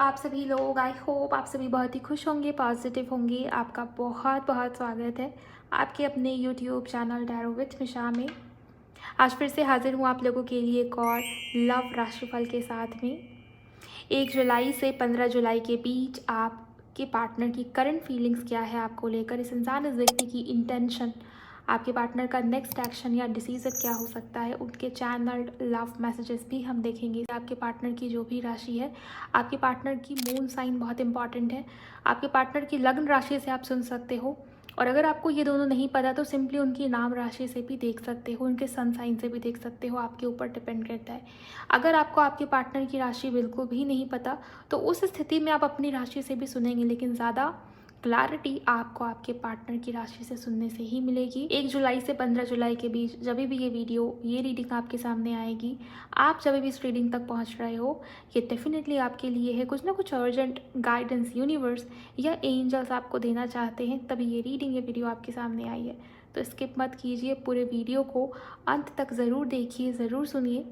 आप सभी लोग, आई होप आप सभी बहुत ही खुश होंगे, पॉजिटिव होंगे। आपका बहुत बहुत स्वागत है आपके अपने यूट्यूब चैनल टैरो विद निशा में। आज फिर से हाजिर हूँ आप लोगों के लिए एक और लव राशिफल के साथ में। 1 जुलाई से 15 जुलाई के बीच आपके पार्टनर की करंट फीलिंग्स क्या है आपको लेकर, इस इंसान, इस व्यक्ति की इंटेंशन, आपके पार्टनर का नेक्स्ट एक्शन या डिसीजन क्या हो सकता है, उनके चैनल लव मैसेजेस भी हम देखेंगे। आपके पार्टनर की जो भी राशि है, आपके पार्टनर की मून साइन बहुत इंपॉर्टेंट है। आपके पार्टनर की लग्न राशि से आप सुन सकते हो, और अगर आपको ये दोनों नहीं पता तो सिंपली उनकी नाम राशि से भी देख सकते हो, उनके सन साइन से भी देख सकते हो, आपके ऊपर डिपेंड करता है। अगर आपको आपके पार्टनर की राशि बिल्कुल भी नहीं पता तो उस स्थिति में आप अपनी राशि से भी सुनेंगे, लेकिन ज़्यादा क्लैरिटी आपको आपके पार्टनर की राशि से सुनने से ही मिलेगी। 1 जुलाई से 15 जुलाई के बीच जब भी ये रीडिंग आपके सामने आएगी, आप जब भी इस रीडिंग तक पहुंच रहे हो, ये डेफिनेटली आपके लिए है। कुछ ना कुछ अर्जेंट गाइडेंस यूनिवर्स या एंजल्स आपको देना चाहते हैं, तभी ये वीडियो आपके सामने आई है। तो स्किप मत कीजिए, पूरे वीडियो को अंत तक ज़रूर देखिए, ज़रूर सुनिए।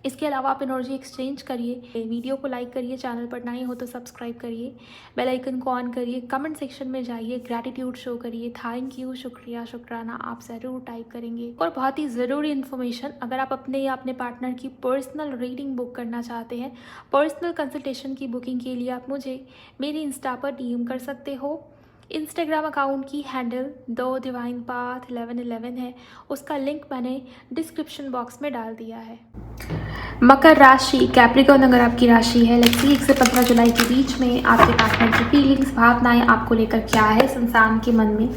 इसके अलावा आप एनर्जी एक्सचेंज करिए, वीडियो को लाइक करिए, चैनल पर नए हो तो सब्सक्राइब करिए, बेल आइकन को ऑन करिए, कमेंट सेक्शन में जाइए, ग्रैटिट्यूड शो करिए, थैंक यू, शुक्रिया, शुक्राना आप ज़रूर टाइप करेंगे। और बहुत ही ज़रूरी इन्फॉर्मेशन, अगर आप अपने या अपने पार्टनर की पर्सनल रीडिंग बुक करना चाहते हैं, पर्सनल कंसल्टेशन की बुकिंग के लिए आप मुझे मेरे इंस्टा पर DM कर सकते हो। इंस्टाग्राम अकाउंट की हैंडल द डिवाइन पाथ 1111 है, उसका लिंक मैंने डिस्क्रिप्शन बॉक्स में डाल दिया है। मकर राशि, कैप्रिकॉर्न अगर आपकी राशि है, लेट्स सी 1 से 15 जुलाई के बीच में आपके पार्टनर की फीलिंग्स, भावनाएं आपको लेकर क्या है, इंसान के मन में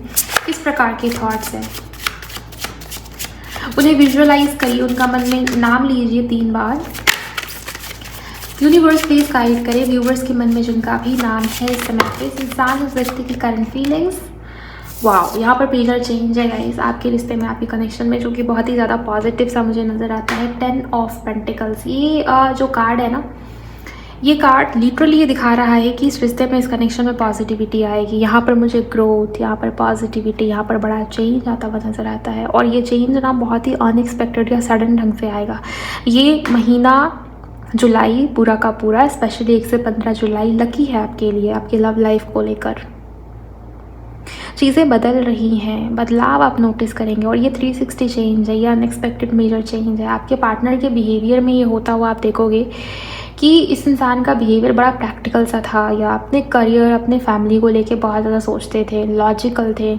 किस प्रकार के थॉट्स हैं, उन्हें विजुअलाइज करिए, उनका मन में नाम लीजिए 3 बार। यूनिवर्स प्लीज गाइड करे व्यूवर्स के मन में जिनका भी नाम है इस समय पे, इस इंसान, उस व्यक्ति की करंट फीलिंग्स। वाह, यहाँ पर मेजर चेंज है गाइस आपके रिश्ते में, आपके कनेक्शन में, जो कि बहुत ही ज़्यादा पॉजिटिव सा मुझे नज़र आता है। 10 ऑफ पेंटिकल्स, ये जो कार्ड है ना, ये कार्ड लिटरली ये दिखा रहा है कि इस रिश्ते में, इस कनेक्शन में पॉजिटिविटी आएगी। यहाँ पर मुझे ग्रोथ, यहाँ पर पॉजिटिविटी, यहाँ पर बड़ा चेंज आता हुआ नज़र आता है। और ये चेंज ना बहुत ही अनएक्सपेक्टेड या सडन ढंग से आएगा। ये महीना जुलाई पूरा का पूरा, स्पेशली 1 से 15 जुलाई लकी है आपके लिए, आपके लव लाइफ को लेकर चीज़ें बदल रही हैं, बदलाव आप नोटिस करेंगे। और ये 360 चेंज है, ये अनएक्सपेक्टेड मेजर चेंज है। आपके पार्टनर के बिहेवियर में ये होता हुआ आप देखोगे कि इस इंसान का बिहेवियर बड़ा प्रैक्टिकल सा था, या अपने करियर, अपने फैमिली को लेके बहुत ज़्यादा सोचते थे, लॉजिकल थे,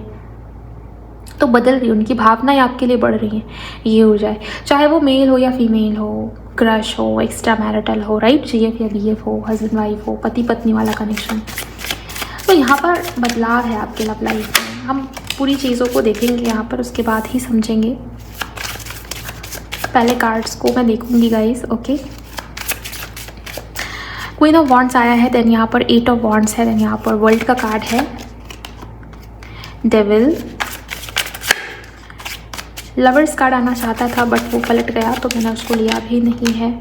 तो बदल रही, उनकी भावनाएं आपके लिए बढ़ रही हैं। ये हो जाए, चाहे वो मेल हो या फीमेल हो, क्रश हो, एक्स्ट्रा मैरिटल हो, राइट, GF या BF हो, हस्बैंड वाइफ हो, पति पत्नी वाला कनेक्शन, तो यहाँ पर बदलाव है आपके लव लाइफ में। हम पूरी चीज़ों को देखेंगे यहाँ पर, उसके बाद ही समझेंगे। पहले कार्ड्स को मैं देखूंगी guys, okay. Queen of wands आया है, देन यहाँ पर 8 ऑफ वॉन्ड्स है, देन यहाँ पर वर्ल्ड का कार्ड है, डेविल, लवर्स कार्ड आना चाहता था बट वो पलट गया तो मैंने उसको लिया भी नहीं है।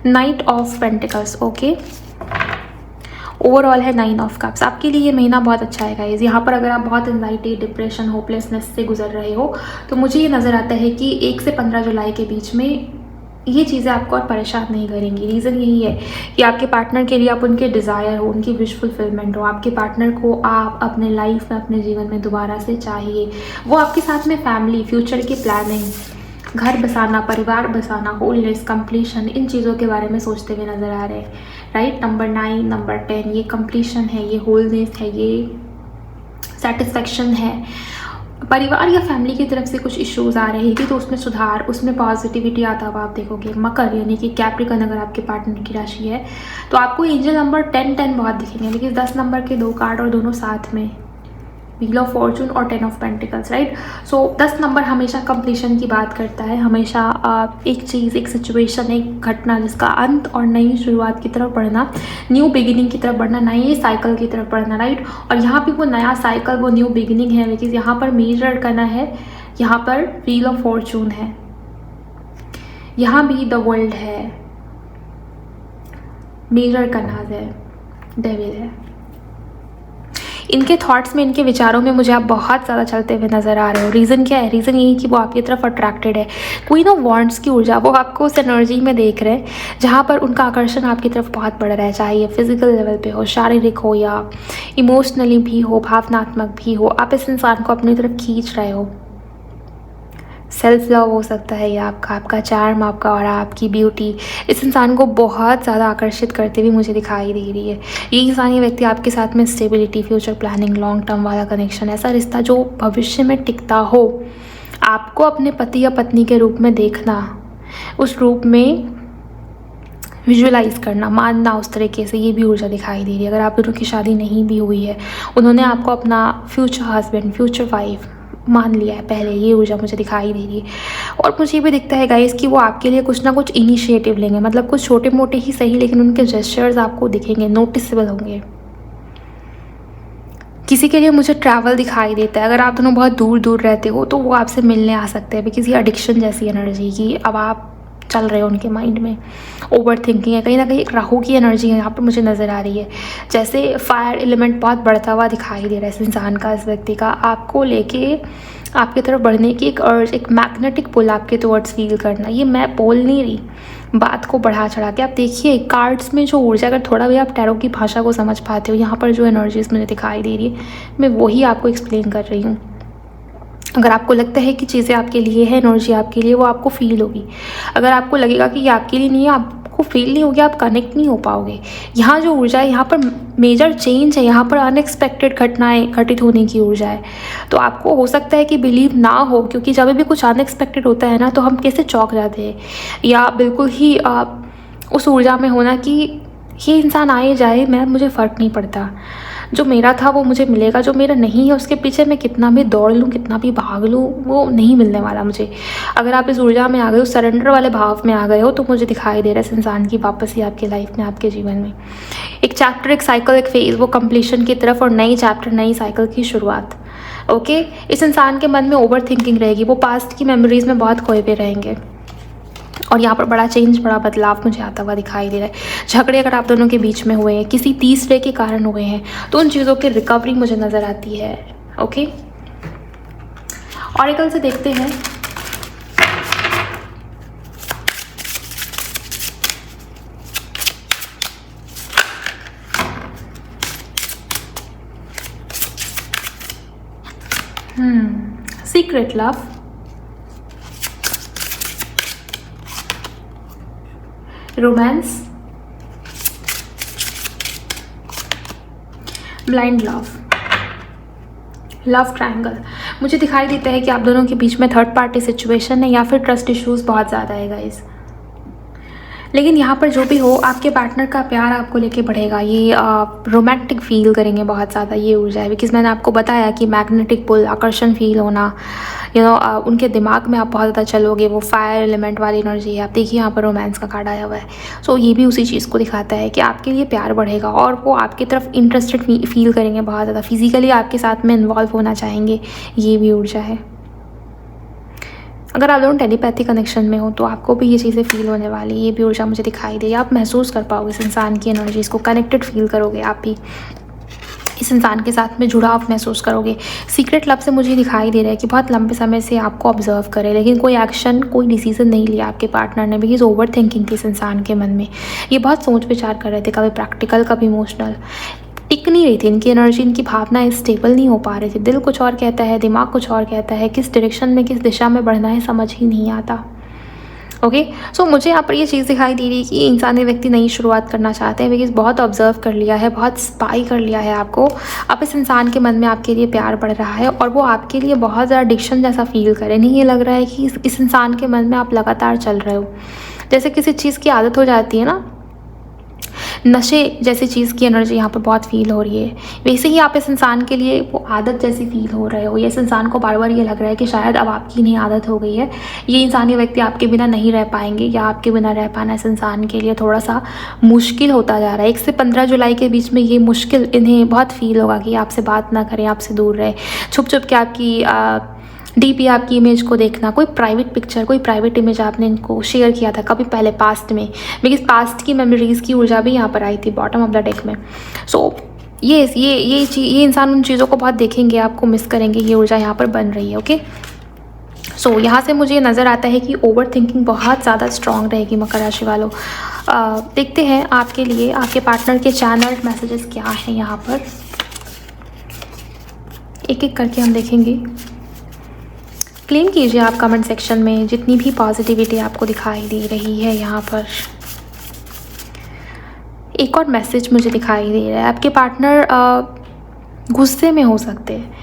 Night of pentacles, okay. Overall है 9 ऑफ कप्स। आपके लिए ये महीना बहुत अच्छा है गाइस। यहाँ पर अगर आप बहुत एंजाइटी, डिप्रेशन, होपलेसनेस से गुजर रहे हो तो मुझे ये नज़र आता है कि 1 से 15 जुलाई के बीच में ये चीज़ें आपको और परेशान नहीं करेंगी। रीज़न यही है कि आपके पार्टनर के लिए आप उनके डिज़ायर हो, उनकी विश फुलफिलमेंट हो। आपके पार्टनर को आप अपने लाइफ में, अपने जीवन में दोबारा से चाहिए। वो आपके साथ में फैमिली, फ्यूचर की प्लानिंग, घर बसाना, परिवार बसाना, होलनेस, कंप्लीशन, इन चीज़ों के बारे में सोचते हुए नज़र आ रहे हैं, राइट। नंबर 9, नंबर 10, ये कंप्लीशन है, ये होलनेस है, ये सेटिस्फेक्शन है। परिवार या फैमिली की तरफ से कुछ इश्यूज आ रहे थे तो उसमें सुधार, उसमें पॉजिटिविटी आता हुआ आप देखोगे। मकर यानी कि कैप्रिकॉर्न अगर आपके पार्टनर की राशि है तो आपको एंजल नंबर 10 बहुत दिखेंगे, लेकिन 10 नंबर के 2 कार्ड और दोनों साथ में, व्हील ऑफ फॉर्चून और 10 of pentacles, right. So 10 number हमेशा कंप्लीशन की बात करता है, हमेशा एक चीज़, एक सिचुएशन, एक घटना जिसका अंत और नई शुरुआत की तरफ बढ़ना, न्यू बिगिनिंग की तरफ बढ़ना, नई साइकिल की तरफ बढ़ना, राइट। और यहाँ पे वो नया साइकिल, वो न्यू बिगिनिंग है, लेकिन यहाँ पर मेजर करना है, यहाँ पर व्हील ऑफ फॉर्चून है, यहाँ भी द वर्ल्ड है, मेजर करना है, डेविल है। इनके थॉट्स में, इनके विचारों में मुझे आप बहुत ज़्यादा चलते हुए नज़र आ रहे हो। रीज़न क्या है? रीज़न यही कि वो आपकी तरफ अट्रैक्टेड है। क्वीन ऑफ वॉन्ड्स की ऊर्जा, वो आपको उस एनर्जी में देख रहे हैं जहाँ पर उनका आकर्षण आपकी तरफ बहुत बढ़ रहा है, चाहे ये फिजिकल लेवल पे हो, शारीरिक हो या इमोशनली भी हो, भावनात्मक भी हो। आप इस इंसान को अपनी तरफ खींच रहे हो। सेल्फ लव हो सकता है या आपका चार्म, आपका और आपकी ब्यूटी इस इंसान को बहुत ज़्यादा आकर्षित करते हुए मुझे दिखाई दे रही है। ये इंसान, ये व्यक्ति आपके साथ में stability, future planning, long term वाला कनेक्शन, ऐसा रिश्ता जो भविष्य में टिकता हो, आपको अपने पति या पत्नी के रूप में देखना, उस रूप में विजुअलाइज करना, मानना उस तरीके से, ये भी ऊर्जा दिखाई दे रही है। अगर आप दोनों की शादी नहीं भी हुई है, उन्होंने आपको अपना फ्यूचर हस्बैंड, फ्यूचर वाइफ मान लिया है पहले, ये ऊर्जा मुझे दिखाई दे रही है। और मुझे ये भी दिखता है गाइस कि वो आपके लिए कुछ ना कुछ इनिशिएटिव लेंगे, मतलब कुछ छोटे मोटे ही सही, लेकिन उनके जेस्चर्स आपको दिखेंगे, नोटिसेबल होंगे। किसी के लिए मुझे ट्रैवल दिखाई देता है। अगर आप दोनों बहुत दूर दूर रहते हो तो वो आपसे मिलने आ सकते हैं, किसी एडिक्शन जैसी एनर्जी की अब आप चल रहे हो उनके माइंड में। ओवर थिंकिंग है, कहीं ना कहीं एक राहु की एनर्जी है यहाँ पर मुझे नज़र आ रही है। जैसे फायर एलिमेंट बहुत बढ़ता हुआ दिखाई दे रहा है इस इंसान का, इस व्यक्ति का, आपको लेके आपकी तरफ बढ़ने की एक अर्ज, एक मैग्नेटिक पुल आपके टुवर्ड्स फील करना। ये मैं बोल नहीं रही, बात को बढ़ा चढ़ा के आप देखिए कार्ड्स में जो ऊर्जा, अगर थोड़ा भी आप टैरो की भाषा को समझ पाते हो, यहाँ पर जो एनर्जीज मुझे दिखाई दे रही है, मैं वही आपको एक्सप्लेन कर रही हूँ। अगर आपको लगता है कि चीज़ें आपके लिए है, एनर्जी आपके लिए, वो आपको फील होगी। अगर आपको लगेगा कि ये आपके लिए नहीं है, आपको फील नहीं होगी, आप कनेक्ट नहीं हो पाओगे। यहाँ जो ऊर्जा है, यहाँ पर मेजर चेंज है, यहाँ पर अनएक्सपेक्टेड घटनाएं घटित होने की ऊर्जा है। तो आपको हो सकता है कि बिलीव ना हो, क्योंकि जब भी कुछ अनएक्सपेक्टेड होता है ना, तो हम कैसे चौंक जाते हैं, या बिल्कुल ही उस ऊर्जा में होना कि ये इंसान आए जाए, मुझे फ़र्क नहीं पड़ता, जो मेरा था वो मुझे मिलेगा, जो मेरा नहीं है उसके पीछे मैं कितना भी दौड़ लूँ, कितना भी भाग लूँ, वो नहीं मिलने वाला मुझे। अगर आप इस ऊर्जा में आ गए हो, सरेंडर वाले भाव में आ गए हो, तो मुझे दिखाई दे रहा है इस इंसान की वापस ही आपके लाइफ में, आपके जीवन में एक चैप्टर, एक साइकिल, एक फेज, वो कंप्लीशन की तरफ, और नई चैप्टर, नई साइकिल की शुरुआत। ओके, इस इंसान के मन में ओवर थिंकिंग रहेगी, वो पास्ट की मेमोरीज में बहुत खोए हुए रहेंगे, और यहाँ पर बड़ा चेंज, बड़ा बदलाव मुझे आता हुआ दिखाई दे रहा है। झगड़े अगर आप दोनों के बीच में हुए हैं, किसी तीसरे के कारण हुए हैं, तो उन चीज़ों की रिकवरी मुझे नज़र आती है। ओके, ऑरेकल से देखते हैं secret love, romance, blind love, love triangle. मुझे दिखाई देता है कि आप दोनों के बीच में थर्ड पार्टी सिचुएशन है, या फिर ट्रस्ट इश्यूज बहुत ज़्यादा है गाइस। लेकिन यहाँ पर जो भी हो, आपके पार्टनर का प्यार आपको लेके बढ़ेगा, ये रोमांटिक फील करेंगे बहुत ज़्यादा, ये ऊर्जा है। बिकॉज मैंने आपको बताया कि मैग्नेटिक पुल, आकर्षण फील होना, उनके दिमाग में आप बहुत ज़्यादा चलोगे, वो फायर एलिमेंट वाली एनर्जी है। आप देखिए यहाँ पर रोमांस का कार्ड आया हुआ है, सो ये भी उसी चीज़ को दिखाता है कि आपके लिए प्यार बढ़ेगा, और वो आपकी तरफ इंटरेस्टेड फील करेंगे बहुत ज़्यादा, फिजिकली आपके साथ में इन्वॉल्व होना चाहेंगे, ये भी ऊर्जा है। अगर आप दोनों टेलीपैथी कनेक्शन में हो तो आपको भी ये चीज़ें फील होने वाली, ये भी ऊर्जा मुझे दिखाई दे, आप महसूस कर पाओगे इस इंसान की एनर्जीज़ को, कनेक्टेड फील करोगे, आप भी इस इंसान के साथ में जुड़ाव महसूस करोगे। सीक्रेट लव से मुझे दिखाई दे रहा है कि बहुत लंबे समय से आपको ऑब्जर्व करे, लेकिन कोई एक्शन, कोई डिसीजन नहीं लिया आपके पार्टनर ने, बिकॉज ओवर थिंकिंग थी इस इंसान के मन में। ये बहुत सोच विचार कर रहे थे, कभी प्रैक्टिकल, कभी इमोशनल, टिक नहीं रही थी इनकी एनर्जी, इनकी भावनाएं स्टेबल नहीं हो पा रही थी। दिल कुछ और कहता है, दिमाग कुछ और कहता है, किस डायरेक्शन में, किस दिशा में बढ़ना है समझ ही नहीं आता। ओके, सो मुझे यहाँ पर ये चीज़ दिखाई दे रही है कि इंसान, व्यक्ति नई शुरुआत करना चाहते हैं, बिकॉज बहुत ऑब्जर्व कर लिया है, बहुत स्पाई कर लिया है आपको। अब इस इंसान के मन में आपके लिए प्यार बढ़ रहा है, और वो आपके लिए बहुत ज़्यादा एडिक्शन जैसा फील करे। नहीं, ये लग रहा है कि इस इंसान के मन में आप लगातार चल रहे हो, जैसे किसी चीज़ की आदत हो जाती है ना, नशे जैसी चीज़ की एनर्जी यहाँ पर बहुत फील हो रही है। वैसे ही आप इस इंसान के लिए वो आदत जैसी फील हो रहे हो, या इस इंसान को बार बार ये लग रहा है कि शायद अब आपकी नहीं आदत हो गई है, ये इंसान, ये व्यक्ति आपके बिना नहीं रह पाएंगे, या आपके बिना रह पाना इस इंसान के लिए थोड़ा सा मुश्किल होता जा रहा है। 1 से 15 जुलाई के बीच में ये मुश्किल इन्हें बहुत फील होगा कि आपसे बात ना करें, आपसे दूर रहे, छुप छुप के आपकी डीपी, आपकी इमेज को देखना, कोई प्राइवेट पिक्चर, कोई प्राइवेट इमेज आपने इनको शेयर किया था कभी पहले पास्ट में, बिकॉज पास्ट की मेमोरीज़ की ऊर्जा भी यहाँ पर आई थी बॉटम ऑफ द डेक में। सो ये इंसान उन चीज़ों को बहुत देखेंगे, आपको मिस करेंगे, ये ऊर्जा यहाँ पर बन रही है। ओके, सो यहाँ से मुझे नज़र आता है कि ओवर थिंकिंग बहुत ज़्यादा स्ट्रॉन्ग रहेगी मकर राशि वालों। देखते हैं आपके लिए आपके पार्टनर के चैनल मैसेजेस क्या हैं यहाँ पर, एक एक करके हम देखेंगे। क्लेम कीजिए आप कमेंट सेक्शन में जितनी भी पॉजिटिविटी आपको दिखाई दे रही है। यहाँ पर एक और मैसेज मुझे दिखाई दे रहा है, आपके पार्टनर गुस्से में हो सकते हैं।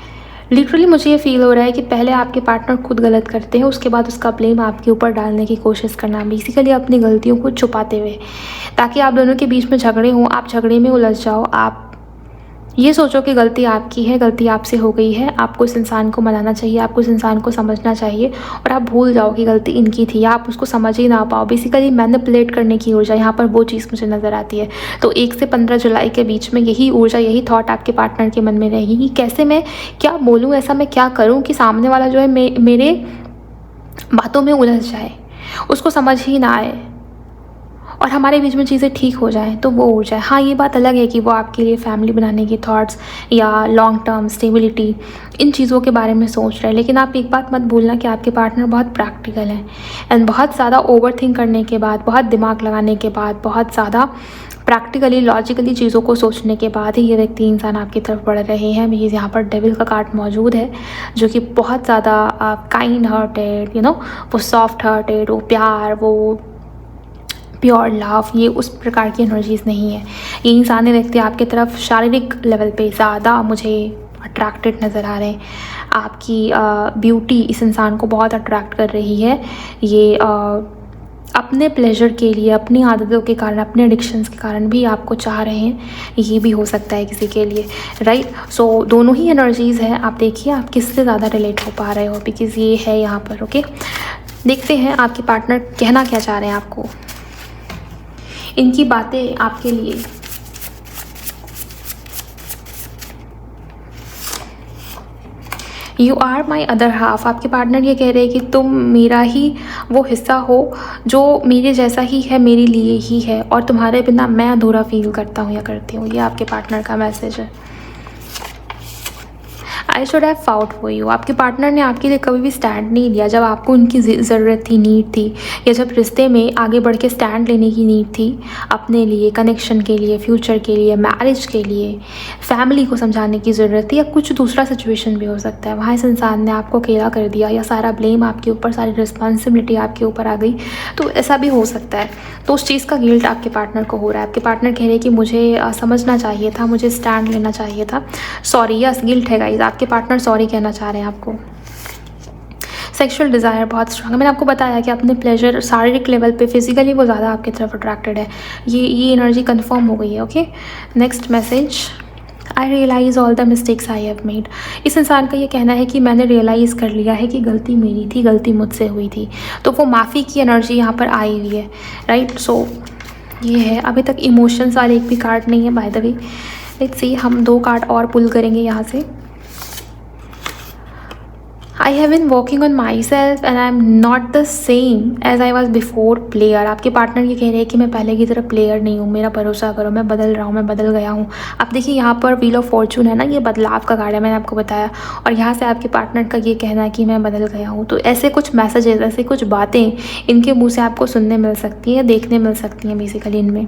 लिटरली मुझे ये फील हो रहा है कि पहले आपके पार्टनर खुद गलत करते हैं, उसके बाद उसका ब्लेम आपके ऊपर डालने की कोशिश करना, बेसिकली अपनी गलतियों को छुपाते हुए, ताकि आप दोनों के बीच में झगड़े हों, आप झगड़े में उलझ जाओ, आप ये सोचो कि गलती आपकी है, गलती आपसे हो गई है, आपको इस इंसान को मनाना चाहिए, आपको इस इंसान को समझना चाहिए, और आप भूल जाओ कि गलती इनकी थी, या आप उसको समझ ही ना पाओ। बेसिकली मैनिपुलेट करने की ऊर्जा यहाँ पर वो चीज़ मुझे नज़र आती है। तो 1 से 15 जुलाई के बीच में यही ऊर्जा, यही थॉट आपके पार्टनर के मन में रहेगी कि कैसे मैं क्या बोलूँ, ऐसा मैं क्या करूँ कि सामने वाला जो है मेरे बातों में उलझ जाए, उसको समझ ही ना आए और हमारे बीच में चीज़ें ठीक हो जाएं। तो वो ऊर्जा है। हाँ, ये बात अलग है कि वो आपके लिए फैमिली बनाने की थॉट्स या लॉन्ग टर्म स्टेबिलिटी, इन चीज़ों के बारे में सोच रहे हैं। लेकिन आप एक बात मत भूलना कि आपके पार्टनर बहुत प्रैक्टिकल हैं, एंड बहुत ज़्यादा ओवर थिंक करने के बाद, बहुत दिमाग लगाने के बाद, बहुत ज़्यादा प्रैक्टिकली लॉजिकली चीज़ों को सोचने के बाद ही ये व्यक्ति इंसान आपकी तरफ बढ़ रहे हैं। ये यहाँ पर डेविल का कार्ड मौजूद है, जो कि बहुत ज़्यादा काइंड हार्टेड, वो सॉफ्ट हार्टेड, वो प्यार, वो प्योर लव, ये उस प्रकार की एनर्जीज नहीं है। ये इंसानी व्यक्ति आपकी तरफ शारीरिक लेवल पे ज़्यादा मुझे अट्रैक्टेड नज़र आ रहे हैं। आपकी ब्यूटी इस इंसान को बहुत अट्रैक्ट कर रही है। ये अपने प्लेजर के लिए, अपनी आदतों के कारण, अपने एडिक्शंस के कारण भी आपको चाह रहे हैं, ये भी हो सकता है किसी के लिए, राइट। सो दोनों ही एनर्जीज़ हैं। आप देखिए आप किससे ज़्यादा रिलेट हो पा रहे हो, बिकॉज ये है यहाँ पर। ओके, देखते हैं आपके पार्टनर कहना क्या चाह रहे हैं आपको, इनकी बातें आपके लिए। You are my other half, आपके पार्टनर ये कह रहे हैं कि तुम मेरा ही वो हिस्सा हो जो मेरे जैसा ही है, मेरे लिए ही है, और तुम्हारे बिना मैं अधूरा फील करता हूँ या करती हूँ। ये आपके पार्टनर का मैसेज है। I should have fought for you, आपके पार्टनर ने आपके लिए कभी भी स्टैंड नहीं लिया जब आपको उनकी ज़रूरत थी, नीड थी, या जब रिश्ते में आगे बढ़ के स्टैंड लेने की नीड थी, अपने लिए, कनेक्शन के लिए, फ्यूचर के लिए, मैरिज के लिए, फैमिली को समझाने की ज़रूरत थी, या कुछ दूसरा सिचुएशन भी हो सकता है। वहाँ इस इंसान ने आपको अकेला कर दिया, या सारा ब्लेम आपके ऊपर, सारी रिस्पॉन्सिबिलिटी आपके ऊपर आ गई, तो ऐसा भी हो सकता है। तो उस चीज़ का गिल्ट आपके पार्टनर को हो रहा है। आपके पार्टनर कह रहे हैं कि मुझे समझना चाहिए था, मुझे स्टैंड लेना चाहिए था। सॉरी, यस, गिल्ट है गाइस। आपके पार्टनर सॉरी कहना चाह रहे हैं आपको। सेक्सुअल डिज़ायर बहुत स्ट्रांग है। मैंने आपको बताया कि अपने प्लेजर शारीरिक लेवल पे, फिजिकली वो ज़्यादा आपकी तरफ अट्रैक्टेड है। ये एनर्जी कंफर्म हो गई है। Okay, next message, I realise all the mistakes I have made. इस इंसान का ये कहना है कि मैंने रियलाइज़ कर लिया है कि गलती मेरी थी, गलती मुझसे हुई थी। तो वो माफ़ी की एनर्जी यहाँ पर आई हुई है, राइट। सो ये है। अभी तक इमोशंस वाले एक भी कार्ड नहीं है, by the way. Let's see, हम 2 कार्ड और पुल करेंगे यहाँ से। I have been working on myself and I'm not the same as I was before player। आपके पार्टनर ये कह रहे हैं कि मैं पहले की तरह प्लेयर नहीं हूँ, मेरा भरोसा करो, मैं बदल रहा हूँ, मैं बदल गया हूँ। आप देखिए यहाँ पर व्हील ऑफ फॉर्चून है ना, ये बदलाव का कार्ड है, मैंने आपको बताया। और यहाँ से आपके पार्टनर का ये कहना है कि मैं बदल गया हूँ। तो ऐसे कुछ मैसेजेस, ऐसे कुछ बातें इनके मुँह से आपको सुनने मिल सकती हैं, देखने मिल सकती हैं बेसिकली इनमें।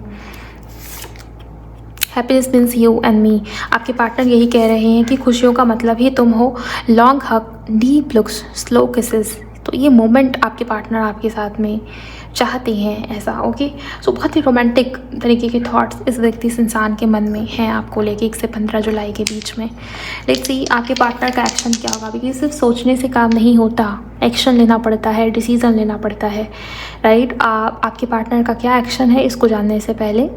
Happiness means you and me. आपके पार्टनर यही कह रहे हैं कि खुशियों का मतलब ही तुम हो। लॉन्ग हग, डीप लुक्स, स्लो किसेस। तो ये मोमेंट आपके पार्टनर आपके साथ में चाहते हैं ऐसा। ओके, सो बहुत ही रोमांटिक तरीके के थॉट्स इस व्यक्ति, इस इंसान के मन में हैं आपको लेके 1 से 15 जुलाई के बीच में। लेट्स सी आपके पार्टनर का एक्शन क्या होगा, क्योंकि सिर्फ सोचने से काम नहीं होता, एक्शन लेना पड़ता है, डिसीज़न लेना पड़ता है, राइट। आपके पार्टनर का क्या एक्शन है, इसको जानने से पहले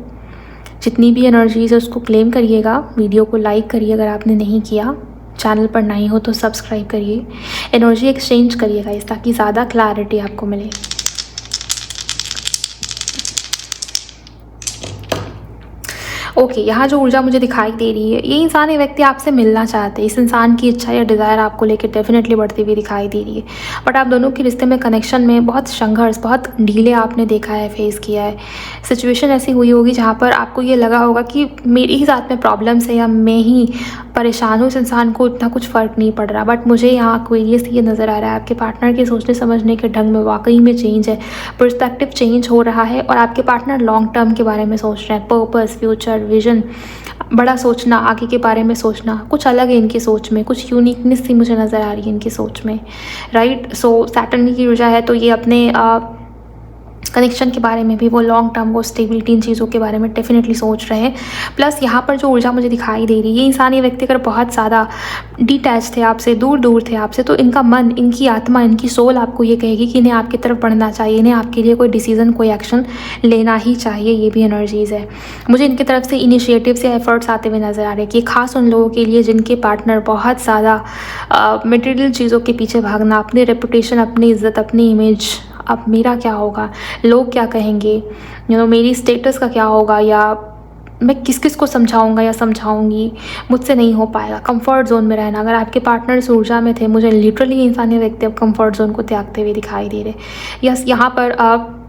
जितनी भी एनर्जीज है उसको क्लेम करिएगा। वीडियो को लाइक करिए अगर आपने नहीं किया, चैनल पर नए हो तो सब्सक्राइब करिए, एनर्जी एक्सचेंज करिएगा इस, ताकि ज़्यादा क्लैरिटी आपको मिले। ओके, यहाँ जो ऊर्जा मुझे दिखाई दे रही है, ये इंसान, ये व्यक्ति आपसे मिलना चाहते हैं। इस इंसान की इच्छा या डिज़ायर आपको लेकर डेफिनेटली बढ़ती हुई दिखाई दे रही है। बट आप दोनों के रिश्ते में, कनेक्शन में बहुत संघर्ष, बहुत डीले आपने देखा है, फेस किया है। सिचुएशन ऐसी हुई होगी जहाँ पर आपको ये लगा होगा कि मेरी ही साथ में प्रॉब्लम्स है या मैं ही परेशान हूँ, इस इंसान को इतना कुछ फ़र्क नहीं पड़ रहा। बट मुझे यहाँ क्वेरियस ये नज़र आ रहा है, आपके पार्टनर के सोचने समझने के ढंग में वाकई में चेंज है, पर्सपेक्टिव चेंज हो रहा है। और आपके पार्टनर लॉन्ग टर्म के बारे में सोच रहे हैं, पर्पस, फ्यूचर, विजन, बड़ा सोचना, आगे के बारे में सोचना। कुछ अलग है इनकी सोच में, कुछ यूनिकनेस सी मुझे नज़र आ रही है इनकी सोच में, राइट। सो सैटर्न की ऊर्जा है, तो ये अपने कनेक्शन के बारे में भी, वो लॉन्ग टर्म, वो स्टेबिलिटी, इन चीज़ों के बारे में डेफिनेटली सोच रहे हैं। प्लस यहाँ पर जो ऊर्जा मुझे दिखाई दे रही है, ये इंसान, ये व्यक्ति अगर बहुत ज़्यादा डिटैच थे आपसे, दूर दूर थे आपसे, तो इनका मन, इनकी आत्मा, इनकी सोल आपको ये कहेगी कि इन्हें आपकी तरफ बढ़ना चाहिए, इन्हें आपके लिए कोई डिसीज़न, कोई एक्शन लेना ही चाहिए। ये भी एनर्जीज़ है। मुझे इनकी तरफ से इनिशिएटिव्स या एफर्ट्स आते हुए नज़र आ रहे हैं कि खास उन लोगों के लिए जिनके पार्टनर बहुत ज़्यादा मटेरियल चीज़ों के पीछे भागना, अपनी रेपुटेशन, अपनी इज़्ज़त, अपनी इमेज, अब मेरा क्या होगा, लोग क्या कहेंगे, मेरी स्टेटस का क्या होगा, या मैं किस किस को समझाऊंगा या समझाऊंगी, मुझसे नहीं हो पाएगा। कंफर्ट जोन में रहना, अगर आपके पार्टनर इस ऊर्जा में थे, मुझे लिटरली इंसानी व्यक्ति अब कंफर्ट जोन को त्यागते हुए दिखाई दे रहे। यस, यहाँ पर आप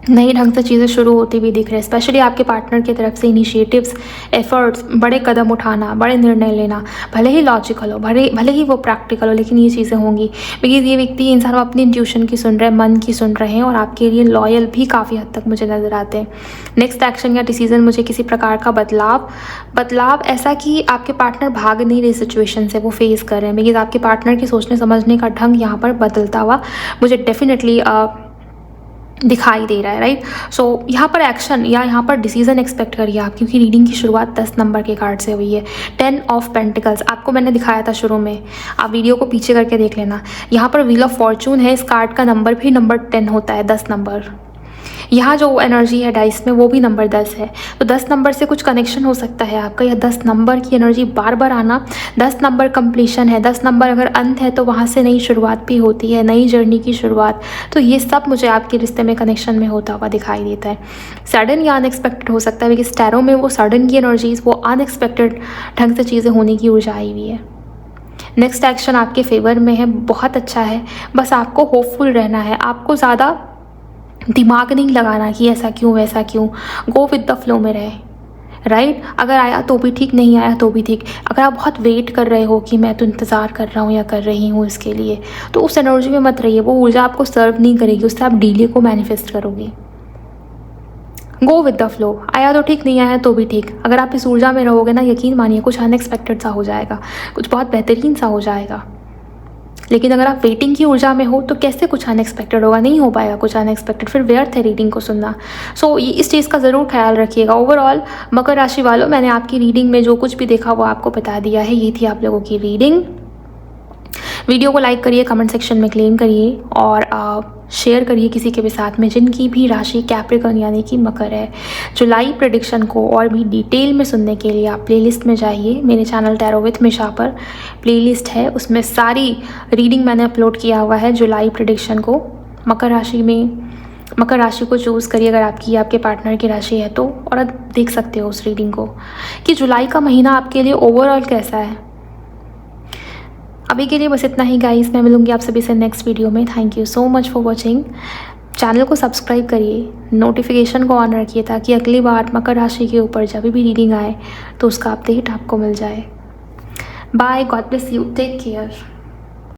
नए ढंग से चीज़ें शुरू होती हुई दिख रही है। स्पेशली आपके पार्टनर की तरफ से इनिशिएटिव्स, एफर्ट्स, बड़े कदम उठाना, बड़े निर्णय लेना, भले ही लॉजिकल हो, भले ही वो प्रैक्टिकल हो, लेकिन ये चीज़ें होंगी। बिकॉज ये व्यक्ति, इंसान अपनी इंट्यूशन की सुन रहे हैं, मन की सुन रहे हैं, और आपके लिए लॉयल भी काफ़ी हद तक मुझे नज़र आते हैं। नेक्स्ट एक्शन या डिसीजन, मुझे किसी प्रकार का बदलाव ऐसा कि आपके पार्टनर भाग नहीं रहे सिचुएशन से, वो फेस कर रहे हैं। बिकॉज आपके पार्टनर की सोचने समझने का ढंग यहाँ पर बदलता हुआ मुझे डेफिनेटली दिखाई दे रहा है, राइट। सो यहाँ पर एक्शन या यहाँ पर डिसीजन एक्सपेक्ट करिए आप, क्योंकि रीडिंग की शुरुआत 10 नंबर के कार्ड से हुई है। 10 ऑफ पेंटिकल्स आपको मैंने दिखाया था शुरू में, आप वीडियो को पीछे करके देख लेना। यहाँ पर व्हील ऑफ फॉर्चून है, इस कार्ड का नंबर भी नंबर 10 होता है, 10 नंबर। यहाँ जो एनर्जी है डाइस में, वो भी नंबर 10 है। तो 10 नंबर से कुछ कनेक्शन हो सकता है आपका, या 10 नंबर की एनर्जी बार बार आना। 10 नंबर कंप्लीशन है, 10 नंबर अगर अंत है तो वहाँ से नई शुरुआत भी होती है, नई जर्नी की शुरुआत। तो ये सब मुझे आपके रिश्ते में कनेक्शन में होता हुआ दिखाई देता है। सडन या अनएक्सपेक्टेड हो सकता है, बिकॉज टैरो में वो सडन की एनर्जीज, वो अनएक्सपेक्टेड ढंग से चीज़ें होने की ऊर्जा आई हुई है। नेक्स्ट एक्शन आपके फेवर में है, बहुत अच्छा है। बस आपको होपफुल रहना है, आपको ज़्यादा दिमाग नहीं लगाना कि ऐसा क्यों वैसा क्यों, गो विद द फ्लो में रहे, राइट। अगर आया तो भी ठीक, नहीं आया तो भी ठीक। अगर आप बहुत वेट कर रहे हो कि मैं तो इंतज़ार कर रहा हूँ या कर रही हूँ इसके लिए, तो उस एनर्जी में मत रहिए, वो ऊर्जा आपको सर्व नहीं करेगी, उससे आप डिले को मैनिफेस्ट करोगे। गो विद द फ्लो, आया तो ठीक, नहीं आया तो भी ठीक। अगर आप इस ऊर्जा में रहोगे ना, यकीन मानिए कुछ अनएक्सपेक्टेड सा हो जाएगा, कुछ बहुत बेहतरीन सा हो जाएगा। लेकिन अगर आप वेटिंग की ऊर्जा में हो तो कैसे कुछ अनएक्सपेक्टेड होगा, नहीं हो पाएगा कुछ अनएक्सपेक्टेड, फिर व्यर्थ है रीडिंग को सुनना। सो इस चीज़ का ज़रूर ख्याल रखिएगा। ओवरऑल मकर राशि वालों, मैंने आपकी रीडिंग में जो कुछ भी देखा वो आपको बता दिया है। ये थी आप लोगों की रीडिंग। वीडियो को लाइक करिए, कमेंट सेक्शन में क्लेम करिए, और शेयर करिए किसी के भी साथ में जिनकी भी राशि कैप्रिकॉर्न यानी कि मकर है। जुलाई प्रेडिक्शन को और भी डिटेल में सुनने के लिए आप प्लेलिस्ट में जाइए। मेरे चैनल टैरो विद मिशा पर प्लेलिस्ट है, उसमें सारी रीडिंग मैंने अपलोड किया हुआ है जुलाई प्रेडिक्शन को। मकर राशि में, मकर राशि को चूज़ करिए अगर आपके पार्टनर की राशि है तो, और आप देख सकते हो उस रीडिंग को कि जुलाई का महीना आपके लिए ओवरऑल कैसा है। अभी के लिए बस इतना ही गाइस, मैं मिलूंगी आप सभी से नेक्स्ट वीडियो में। Thank you so much for watching. Channel को सब्सक्राइब करिए, नोटिफिकेशन को ऑन रखिए, ताकि अगली बार मकर राशि के ऊपर जब भी रीडिंग आए तो उसका अपडेट आपको मिल जाए। Bye, God bless you, take care.